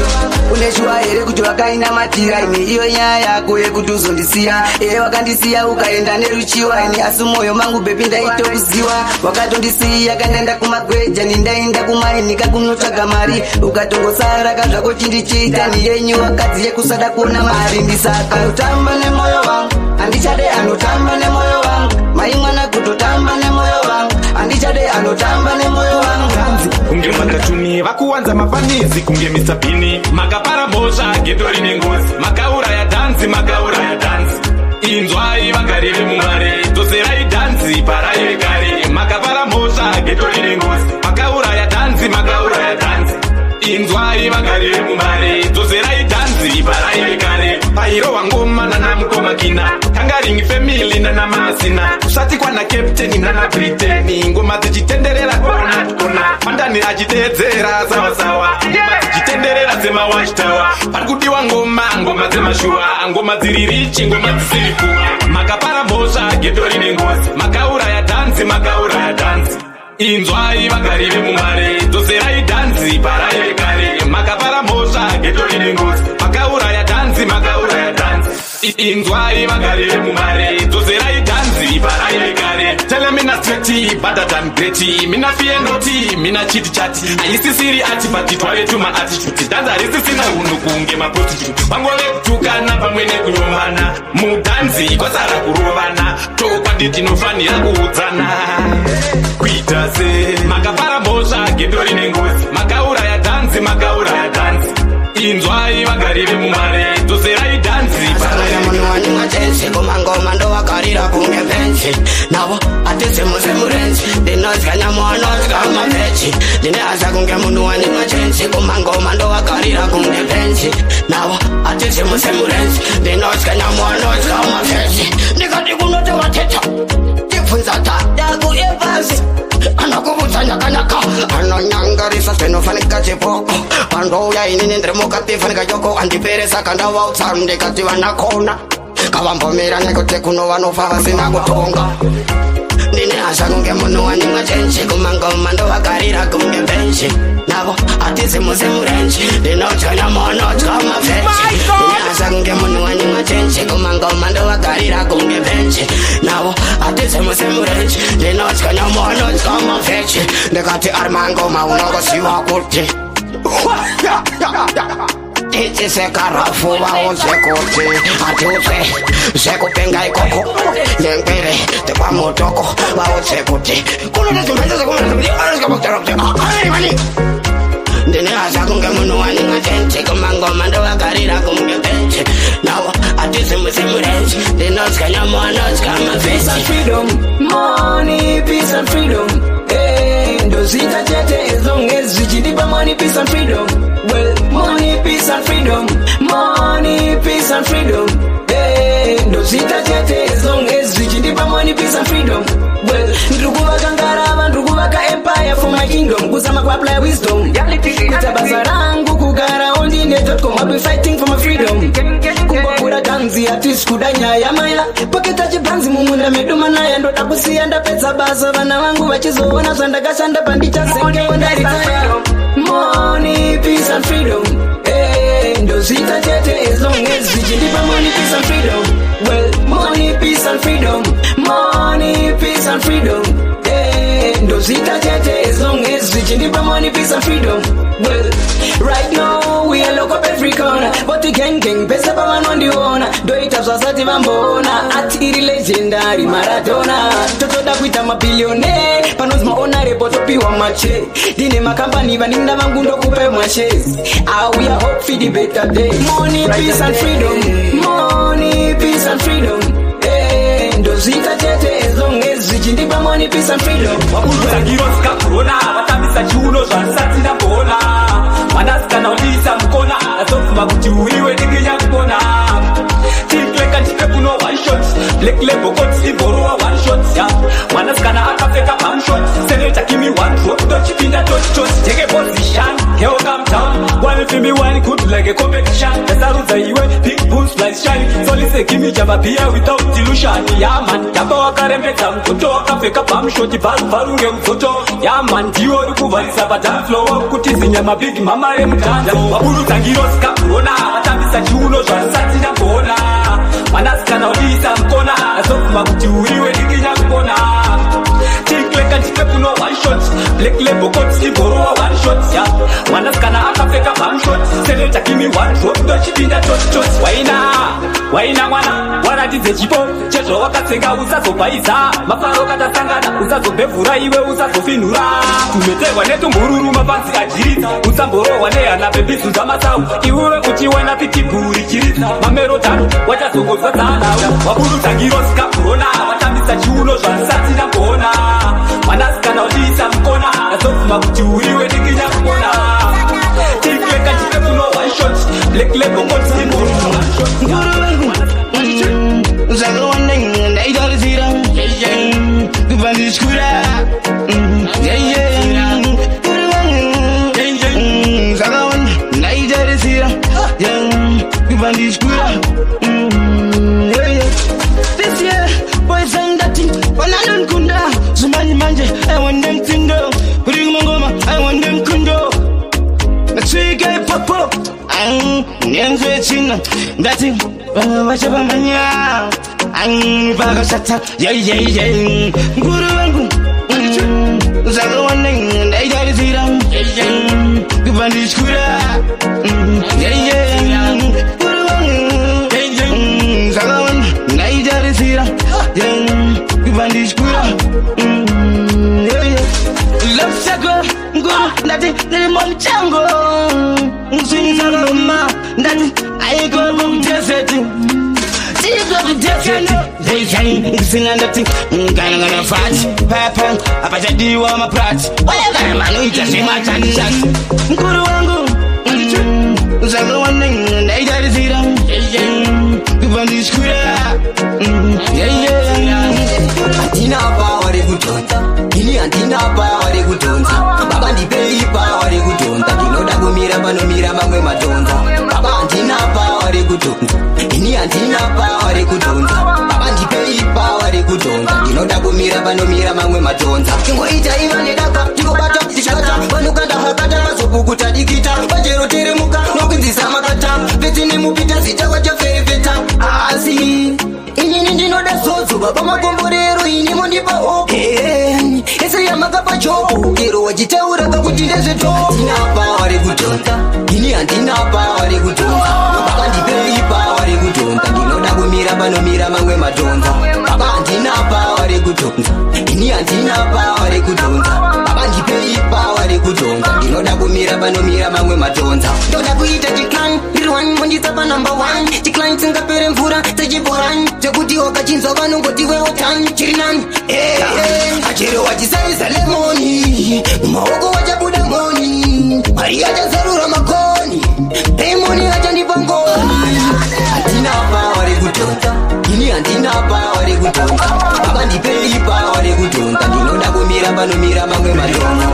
uneshua here kuti wakainamatira ini iyo nyaya yako yekuti uzondisiya here wakandisiya ukaenda neruchiwa ini asi mwoyo mangu bebi ndaitokuziwa wakatondisiya kandaenda kumagweja nindaenda kumainika kunotsvaga mari ukatongosara kazvako chindichiita ni yenyu wakadzi yekusada kuona mari ndisaka anotamba nemoyo wangu andichade anotamba nemoyo wangu mai mwana kutotamba nemoyo wangu andichade anotamba nemoyo wangu kunge makatuni vakuwanza mafanizi kunge misapini makapara mbozha geto rine ngozi makauraya dhanzi inzwai vagariri mumari dzoserai dhanzi paraive kare makapara mbozha geto rine ngozi makauraya dhanzi inzwai vagariri mumari dzoserai dhanzi paraive kare pairohwa ngoma nanamukomakina kangaringi family nanamasina kusati kwana captain nana Britain ngoma dzichitenderera kona mandani achiteedzera sawasawa dzichitenderera sema watchtower parikudiwa ngoma dzemashua ngoma dziri richi ngoma dzisiri kuwa makapara mbozha geto rine ngozi makauraya dhanzi inzwai vagariri mumari dzoserai dhanzi paraive kare makapara mbozha geto rine ngozi makauraya dhanzi inzwai vagariri mumari dzoserai dhanzi paraive kare tele mina straight better than great mina fear not mina chit chat aisisiri ati patitware tuma attitude dhanza risisina hunhu kunge maprostitute vangove kutukana pamwe nekunyomana mudhanzi kwasara kurovana tokwandi tinofanira kuudzana kuita se makapara mbozha geto rine ngozi makauraya dhanzi inzwai vagariri mumari dzoserai dhanzi paraive benchi kumangoma ndo wakarira kunge benchi navo atizimuze murenji ndinozganya mwanozga mapechi ndineaza kunge munu wani machenchi kumangoma ndo wakarira kunge benchi navo atizimuze murenji ndinozganya mwanozga mapechi ndikati kunote wateta tifunzata yaku evasi anakuvudzanyakanaka anonyangarisa zvinofanika chipoko pandouya inini ndiri mukati fanika joko andiperesa kandawautsa ndikati vanakona kavambomira nekuti kuno vanofa vasina kutonga ndine hasha kunge munhu wani machenchi kumangoma ndovakarira kunge benchi navo hatizimuzi murenji ndinotyonya monotya mafechi ndine hasha kunge munhu wani machenchi kumangoma ndovakarira kunge benchi navo hatizimuzi murenji ndinotyonya monotya mafechi ndikati ari mangoma unongosiwa kuti Iti sekarafu vaudze kuti hatiudze zvekupenga ikoko nengwere tekwa mutoko vaudze kuti ndine hasha kunge munhu wani machenchi kumangoma ndovakarira kunge benchi navo hatizimuzi murenji ndinozganya mwanozga mafechi freedom, money, peace and freedom. Hey, ndozita chete as long as vichidipa money, peace and freedom. Well, money, peace and freedom. Money, peace and freedom. Hey, ndozita chete as long as vichidipa money, peace and freedom. Well, ndrukuva kangarava, ndrukuva ka empire for my kingdom. Kuzama ku apply wisdom. Kutabasa rangu kugara ondine.com. I'll be fighting for my freedom. Kubakura ganzi atis kudanya ya maila. Paketa chibanzi mumunda meduma naya ndoda kusiya ndapedza basa vana vangu vachizoona zvandakashanda pandicha senge ndaritaya. Money, peace and freedom. Hey, ndozita chete as long as vichidipa money, peace and freedom. Well, money, peace and freedom. Money, peace and freedom. Hey, ndozita chete as long as vichidipa money, peace and freedom. Well, right now we are lock up every corner, but the gang pesa pavanondiona ndoita zvasati vambona ati iri legendary Maradona totoda kuita mabillionaire panonzi maonarepo topiwa mache ndine makambani vaninda vangu ndokupe mashes we are hope for the better day. Money, peace and freedom. Money, peace and freedom. Ndozita chete as long as vichindipa money, peace and freedom. Wakurudzangiro zikakorona vatambisa chiuno zvandisati ndambona mwanasikana uliisa mukona azofuma kuti uiwe ndikinya kukona tinkleka ndipe kuno one shot black label coats iborowa one shot ya mwanasikana akapfeka palm shot senator give me one drop tochipinda tochos take position hell come down one for me one good like a competition tasarudza iwe big boots like shine so listen give me java beer without delusion ya man java wakarembedza mtoto akapfeka palm shot bharu ngemutoto ya man ndiwo uri kuvharisa padance floor kuti zinyama big mama remutanda waburudza ngiro zikakorona vatambisa chiuno zvandisati ndambona mwanasikana uliisa mukona azofuma kuti uriwe ndikinya kukona tinkleka ndipe kuno one shot black label coats iborowa one shot ya mwanasikana akapfeka palm shot senator give me one drop ndochipinda tochos waina mwana waratidze chipo chezvawakatsenga usazobvaisa mafaro katasangana usazobhevhura iwe usazofinhura kumeterwa netumbururu mapanzi ajiridza usamborohwa nehana bebisu dzamasau iwe uchiwana pitibhuri chiridza mamerotano wachazongozadzanawe waburudza ngiro zikakorona vatambisa chiuno zvandisati ndambona mwanasikana uliisa mukona azofuma kuti uriwe ndikinya kukona tinkleka ndipe kuno one shot black label coats iborowa one shot Zagawanda ndaidarizira kubandishkura Zagawanda ndaidarizira kubandishkura This year boys and that wanalun kunda zumani manje I want them tingo bring mangoma I want them kundo Natsuike popo nyenze china ndati vachavamanya vakasata nguru vangu zvakawana ndaidarizira kubandishkura nguru vangu zvakawana ndaidarizira kubandishkura lofsako nguru ndati ndirimoni chango swinzaloma ndati aikoko kuteseti Tigo Sinandati, gonna fight, papa, apachadiwa maprati. Whatever, manuita, she might have the chance. Guru wangu, Zango one thing, they got to see them. Give on this Antina power kutonta, ini antina power kutonta. Baba ndipe power kutonta, kinoda kumira panomira mamwe matonza. Baba antina power kutonta, ini antina power kutonta. Baba ndipe power kutonta, kinoda kumira panomira mamwe matonza. Kingoita imane daka, tikobata, tishikata, vanukanda hakata, mazopukuta dikita, bajero teremuka, nokunzisa makata, petini mupita zitawa jaferefeta. Asi ini ndinoda sozo baba makomborero ini mundipa oke ese yamakapa chopo kero wachitaura kakuti ndezveto andina power kutonta ini andina power kutonta baba ndipe power kutonta ndinoda kumira panomira mamwe matonza baba andina power kutonta ini andina power kutonta baba ndipe power kutonta ndinoda kumira panomira mamwe matonza ndoda kuita decline rirwan munditsapa number 1 decline singapere mvura techiboran tekuti wakachinzwa vanongoti wewotan chirinani achero wachisaisa lemoni maoko wachabuda moni mari achazarura magoni pemoni achandipa ngoni andina power kutonta ini andina power kutonta baba ndipei power kutonta ndinoda kumira panomira mamwe matonza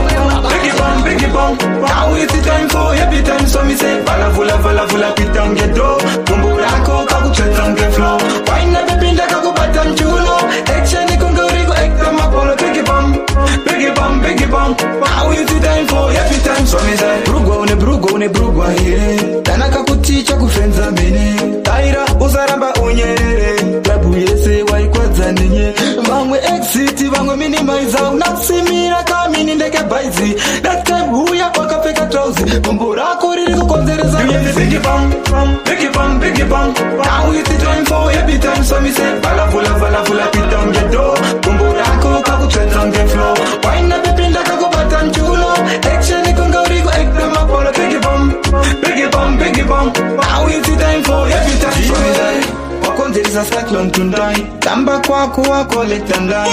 Biggie bang, now it's the time for every time so me say Vala vula pit down get dough Bumburako kaku chet on the floor Why never been like kaku batan chulo Action ni kungorigo ekta mapolo Biggie bang, now it's the time for every time so me say Brugwa here Tanaka kuticha kufenza mene Taira usaramba unyerere Klabu yese waikwaza nenye Bangwe exit, bangwe minimize Unasimira kamini ndeke baizi That time huya paka peka trousi Bumburako riri kukonzereza Biggie bang, now it's the time for every time so me say Vala vula pit down get dough Bumburako kaku chet on the floor Why never been like kaku batan chulo Action ni kungorigo ekta mapolo Biggie bang, now it's the time for every time so me say Wakonzereza cyclone tundai Tamba kwako wako letandai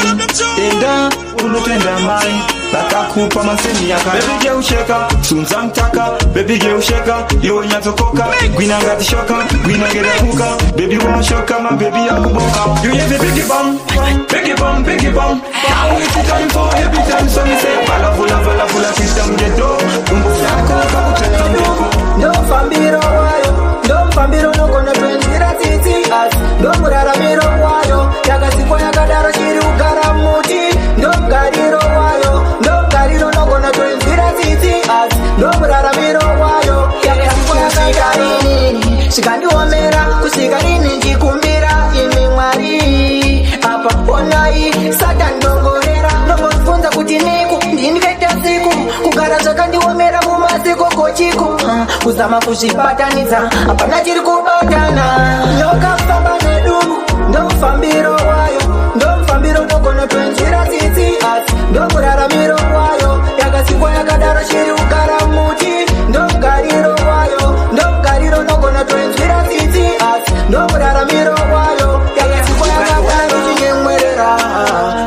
Tenda unutenda mai Bakakupa masemi yaka Baby ge usheka, sunza mtaka Baby ge usheka, yo nyatokoka Gwina ngati shoka, gwina geda huka Baby wa shoka, ma baby ya kuboka You hear the biggie bang Now it's the time for every time so me say Vala vula kisam geto Umbu sako, kaku cheta ndoko Ndo mfambiro noko na tuenjira titi as Ndo muraramiro wayo Yakasikwa yakadaro shiri ukaramuti Ndo mkariro wayo Ndo mkariro noko na tuenjira titi as Ndo muraramiro wayo Yakasikwa yakadarini Shikandiwamera kusikarini njikumbira imi mwari Apa onai satan ndongorera Nongofunza kuti niku ndinikaita siku Kugara zvakandiwamera mumasiko kochiko Kuzama kuzvibatanidza apana chiri kubatana Nyoka famba neduku ndo mfambiro wayo Ndo mfambiro nogona tuenjira tsitsi asi Ndo muraramiro wayo Yakasikwa yakadaro shiri ukaramuti Ndo mgariro wayo Ndo mgariro nogona tuenjira tsitsi asi Ndo muraramiro wayo Yakasikwa yakadaro chinyemwerera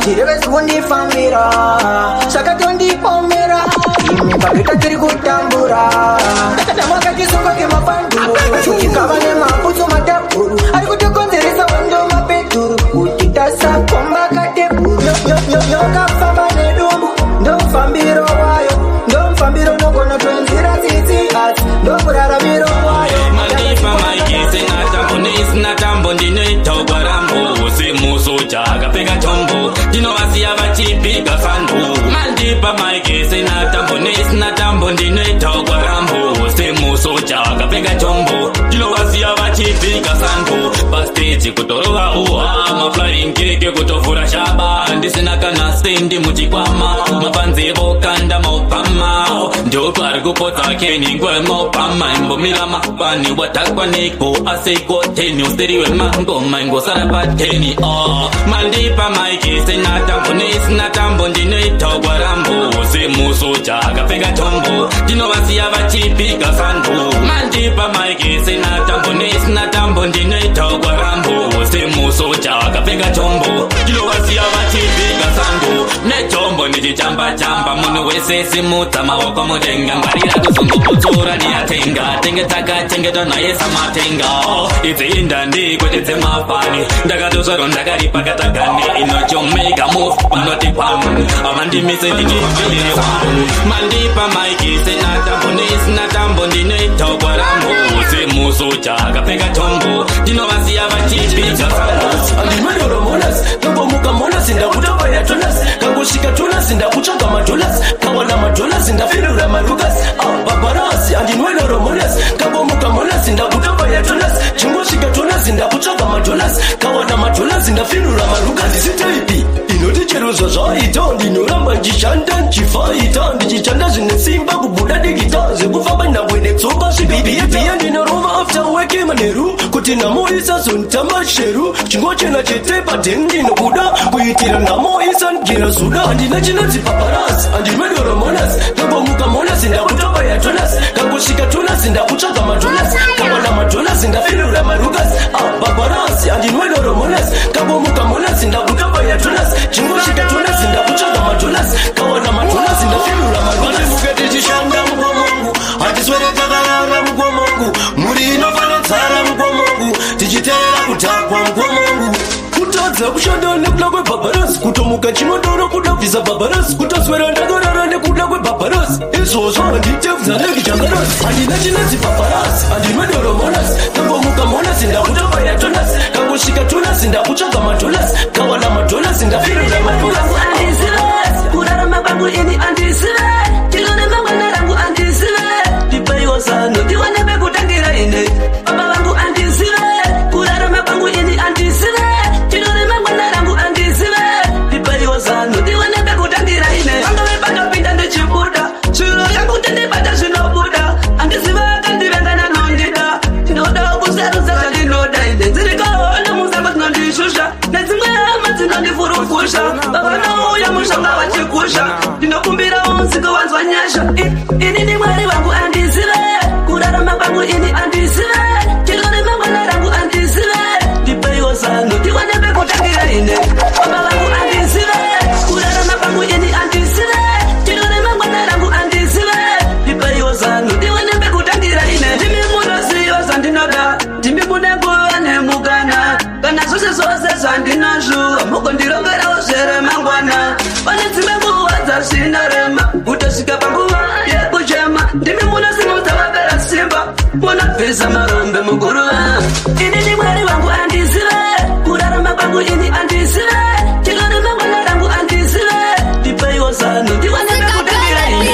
Chireve sikundifambira Shakatondipomera Imi pavita tiri kutambura Namwakatisonga kemapanduru Chukikava nemaputso matapuru Ari kutokonzeresa wendo mapeturu Kutitasa komba kateburu Nyoka famba nedumbu Ndo mfambiro wayo Ndo mfambiro nogona tuenzira tsitsi asi Ndo muraramiro wayo Mandipa maikisi natambo ndinoitogwa rambo Simusoja akapeka chombo Ndinovasiya vachipiga sandu Mandipa maikisi natambo ndinoitogwa rambo Simusoja akapeka chombo Ndinovasiya vachipiga sandu Basteji kutorova uha Maflying keke kutovura shaba Ndisina kana sendi muchikwama Mapanzivo kanda maupama Njoto arikupota keni ngwe maupama Mbomira mapani watakwa niko Aseko teni usteriwe mango Mango sarapateni Mandipa maikisi isina tambo ndinoitogwa rambo semusoja akapfeka tombo ndinovasiya vachipika sando mandipa maiki isina tambo neisina tambo ndinoitogwa rambo semusoja akapfeka tombo ndinovasiya vachipika sando netombo ndichichamba-chamba munhu wese simudza maoko mudenga ngwarira kuzongopotsora niyatenga tenge takachengetwa naye samatenga idzinda ndikwete dzemafani ndakatozvaro ndakaripa katakane inochomega move unotipam avandimise ndinipelere wanu mandipa maiki isina tambo neisina tambo ndinoitogwa rambo semusoja akapfeka tombo ndinovasiya vachipika sando andimedoromonas kangomuka monas ndakutavaya tonas kangosvika tonas ndakutsvaga madolas kawana madolas ndafirura marukas babarasi andinwedoromonas kangomuka monas ndakutavaya tonas chingosvika tonas ndakutsvaga madolas kawana madolas ndafirura marukas isitaipi inoti chero zvazvaita ndinoramba ndichishanda ndichifaita ndichichanda zvine simba kubuda digita zvekufamba nhambwe netsoka zvibhibiebhiya ndinorova after working manheru kuti nhamo isazonditamba sheru chingochena chete paden ndinobuda kuitira nhamo isandira zuda handina chinonzi paparas handimedoromonas kangomuka monas ndakutavaya tonas kangosvika tonas ndakutsvaga madolas kawana madolas ndafirura marukas paparas handimedoromonas kangomuka monas ndakutavaya tonas chingosvika tonas ndakutsvaga madolas kawana madolas ndafirura marukas tichishanda mugomongu hatiswere takarara mugomongu muri inofanetsara mugomongu tichiteera kutakwa mugomongu kutadza kushanda nekuda kwebhabharasi kutomuka chinodoro kuda kubvisa bhabharasi kutoswera ndakarara nekuda kwebhabharasi izvozvo handitevza nekichangarasi handina chinonzi bhabharasi handimedoromonas kangomuka monas ndakutavaya tonas kangosvika tonas ndakutsvaga madolas kawana madolas ndafirura madolas kurarama kwangu ini andisive tilone mangwana rangu andisive ndipaiwo zano ndiwane pekutangira ine baba vangu andisive kurarama kwangu ini andisive tilone mangwana rangu andisive ndipaiwo zano ndiwane pekutangira ine vanga vepatopinda ndichibuda zviro yangu tendibata zvinobuda andisive akandivengana nondida ndinoda kusarudza zvandinoda ine ndirikaona musango dzinondishusha nedzimwe hama dzinondifurufusha vavanouya mushonga vachikusha ndinokumbira unsiko wanzwa nyasha ini ni mwari wangu andisive kurarama kwangu ini andisive tilone mangwana rangu andisive ndipeiwo zano ndiwane pekutangira ine baba vangu andisive kurarama kwangu ini andisive tilone mangwana rangu andisive ndipeiwo zano ndiwane pekutangira ine ndimi munoziva zvandinoda ndimi mune nguva nemugana kana zvose zvose zvandinazvo mugondirongerawo zvere mangwana pane dzimwe nguva dzazvinorema kutosvika panguva yekuchema ndimi munosimudza vapera simba munobvisa marombe muguruva ini ni mwari wangu andisive kurarama kwangu ini andisive tilone mangwana rangu andisive ndipeiwo zano ndiwane pekutangira ini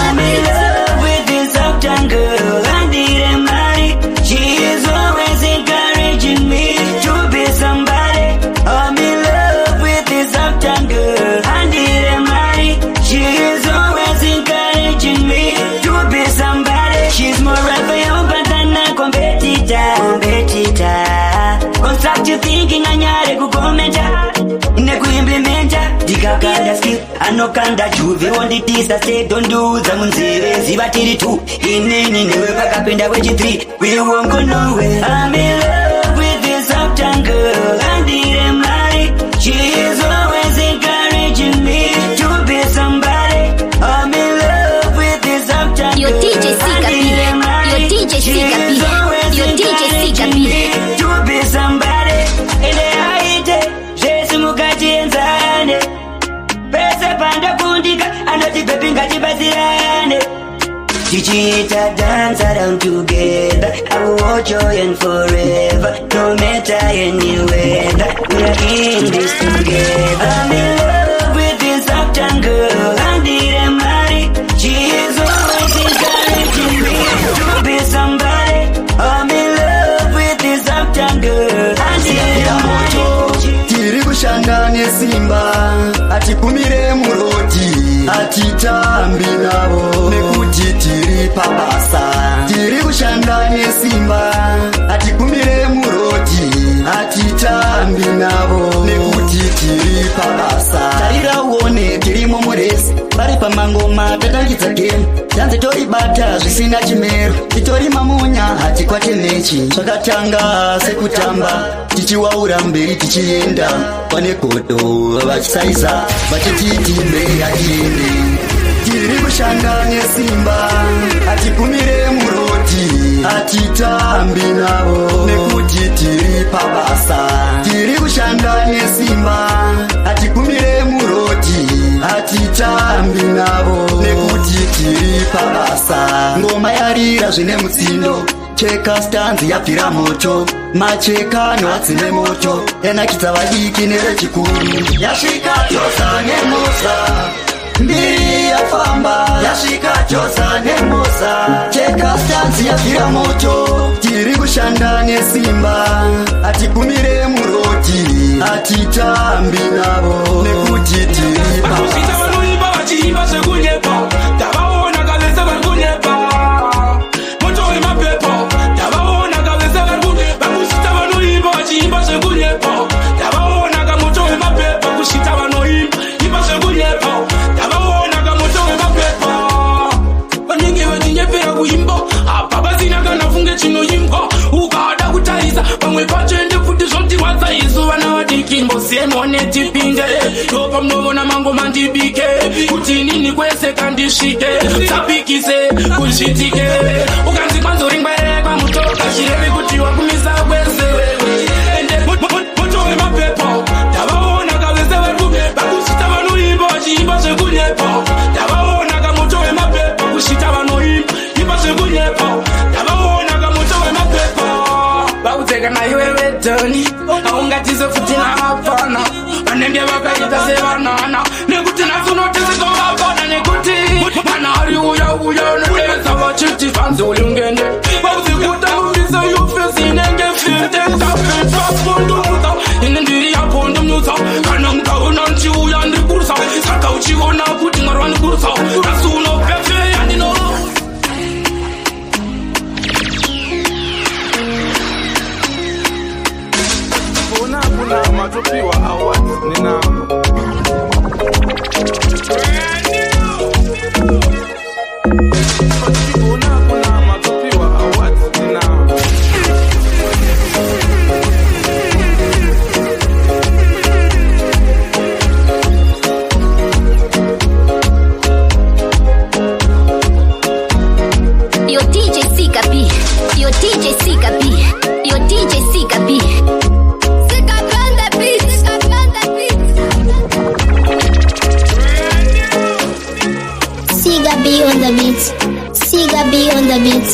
I'm in love with this uptown girl, Andire Mari. She is always encouraging me to be somebody. I'm in love with this uptown girl, Andire Mari. She is always encouraging me to be somebody. She's more of a young than a competitor. Constructive thinking, anyare kukomenta, nekuimplementa. Ndikakanda skill, anokanda juve wonditisa say don't do zamunzire zivatiri tu inini newe pakapenda wechi 3 we won't go nowhere. I'm in love with this uptown girl, Andire Mari. She is always encouraging me to be somebody. I'm in love with this uptown girl, Andire Mari. She is always encouraging me to be somebody. Ende aite Jesu mukati enzane pese panda kundika anoti baby ngatibatsirane tichiita dance around together. I will watch you and forever no matter any weather we are in this together. I'm in love with this uptown girl, Andire Mari. She is always encouraging me to be somebody. I'm in love with this uptown girl, Andire Mari. Tiri kushanda nesimba atikumire muroti atitambi navo nekuti tiri pabasa. Tiri kushanda nesimba atikumire muroti atitambi navo nekuti tiri pabasa. Tarira pamangoma tatangidza game tanzi toribata zvisina chimero titori mamunya hatikwate mechi zvakatanga sekutamba tichiwaura mberi tichienda pane godo vachisaiza vachititi mberi hatiende tiri kushanda nesimba hatigumire muroti hatitambi navo nekuti tiri pabasa tiri kushanda nesimba hatigumire muroti hatitambi navo nekuti tiri pabasa ngoma yarira zvine mutsindo cheka stanzi yabvira moto macheka noadzime moto yanakidza vadiki nevechikuru yasvika josa nemosa mbiri yafamba yasvika josa nemosa cheka stanzi yabvira moto tiri kushanda nesimba hatigumire muroti hatitambi navo nekuti tiri pabasa vachiimba sekunyepa tavaona kavese vari kunyepa moto wemapepo tavaona kavese vakusita vanoimba vachiimba sekunyepa tavaona kamoto wemapepo kusita vanoimba imba sekunyepa tavaona kamoto wemapepo vanenge vachinyepera kuimba apa vasina kana funge chinoimbwa ukada kutarisa pamwe pachende futi zvotirwadza isu vana vadiki mbosienonetipinde topa munovona mangoma ndibike kuti nini kwese kandisvike tapikise kuzvitike ukanzi kwanzoringwerekwa mutoka chirevi kuti wakumisa kwese ende moto wemapepo tavaona kavese vakusvita vanoimba vachiimba zvekunyepa tavaona kamoto wemapepo kusvita vanoimba imba zvekunyepa tavaona kamoto wemapepo vakudzeka naiwe vedhoni aungatize futi navapana vanenge vakaita sevanana nekuti nasunotizikavapana nekuti manari uya unodevesa vachiti fanzi ulingende vakudzikutaumbisa yufesi inenge 50 ine ndiri yapo ndimutsa kana mukaona nchiuya ndikurisa saka uchiona kuti mwari wandikurisa asi unopefeya ndino kuna matopiwa awards nina kuna matopiwa awards nina Yo DJ Sika B, yo DJ Sika B, yo DJ Sika B. Siga B on the beat. Siga B on the beat.